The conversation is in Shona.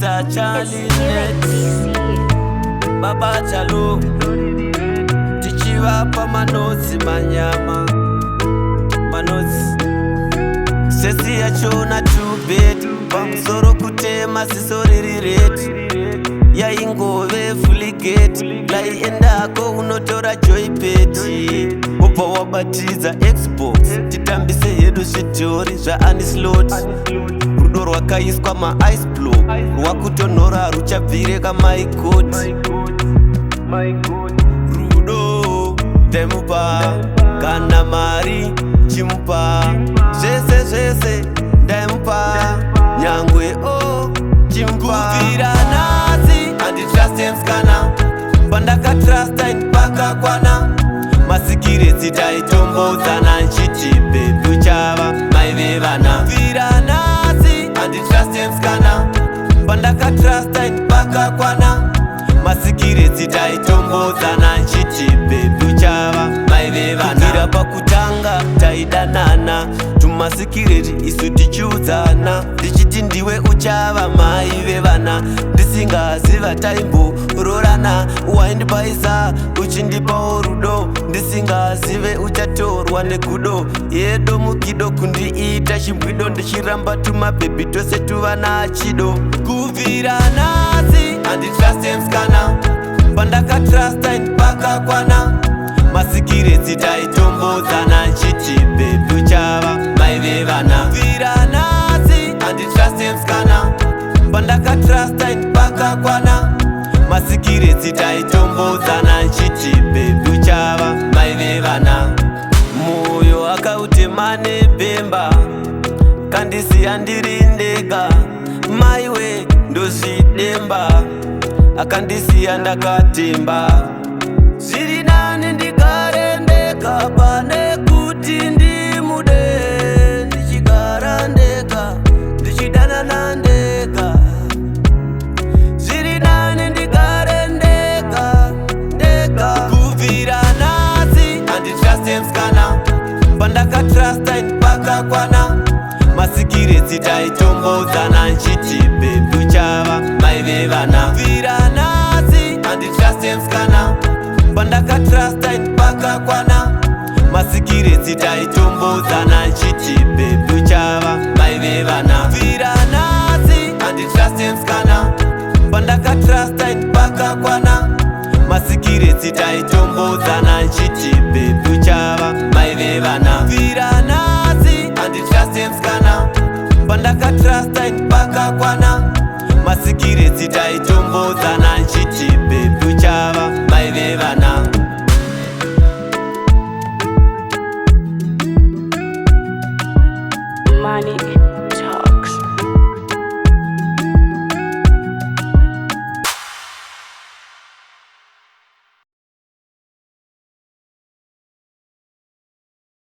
Mr. Charlie Net Baba Chalo Tichivapa manotsi manyama Manotsi Sesi yachona tubet Pamusoro kutema sisori rate Yaingove fully gate Lai endako unotora joypad Upa wabatiza Xbox Titambise hedu shitori zva anislot Rudo rwakaiswa ma-ice block Rwakutonora ruchabvire kama-ikot Rudo Demupa Kana mari Chimupa Zvese zvese Demupa Nyangwe Chimupa Kuvira nasi Anditrust emskana Pandaka trust ainipaka kwana Masikire dzitaitombozana nchiti bebi uchava maive vana Kuvira nasi Anditrust emskana Pandaka trust ainipaka kwana Masikire dzitaitombozana nchiti bebi uchava maive vana Kuvira pakutanga taidanana Tumasikireti isu tichiudzana Ndichiti ndiwe uchava maive vana Ndisingaziva taimbo rorana Waindipaisa uchindipawo rudo Ndisingazive uchatorwa nekudo Yedo mukido kundiita chimbwido Ndichiramba tumabhebi tose tuvana chido Kuvira nasi Anditrust emskana Pandaka trust ainipaka kwana Masikire dzitaitombozana nchiti bebi uchava maive vana Kuvira nasi Anditrust emskana Pandaka trust ainipaka kwana Masikire dzitaitombozana nchiti bebi uchava maive vana Moyo akautema nebhemba Kandisiya ndiri ndega Maiwe ndozvidemba Akandisiya ndakatemba Zviri nani ndigare ndega pane kuti ndimude Ndichigara ndega Ndichidanana ndega Zviri nani ndigare ndega Ndega Kuvira nasi Anditrust emskana Pandaka trust ainipaka kwana Masikire dzitaitombozana nchiti bebi uchava maive vana Kuvira nasi Anditrust emskana Pandaka trust ainipaka kwana Masikire dzitaitombozana nchiti bebi uchava maive vana Kuvira nasi Anditrust emskana Pandaka trust ainipaka kwana Masikire dzitaitombozana nchiti bebi uchava maive vana Kuvira nasi Anditrust emskana Pandaka trust ainipaka kwana Masikire dzitaitombozana nchiti bebi uchava maive vana Money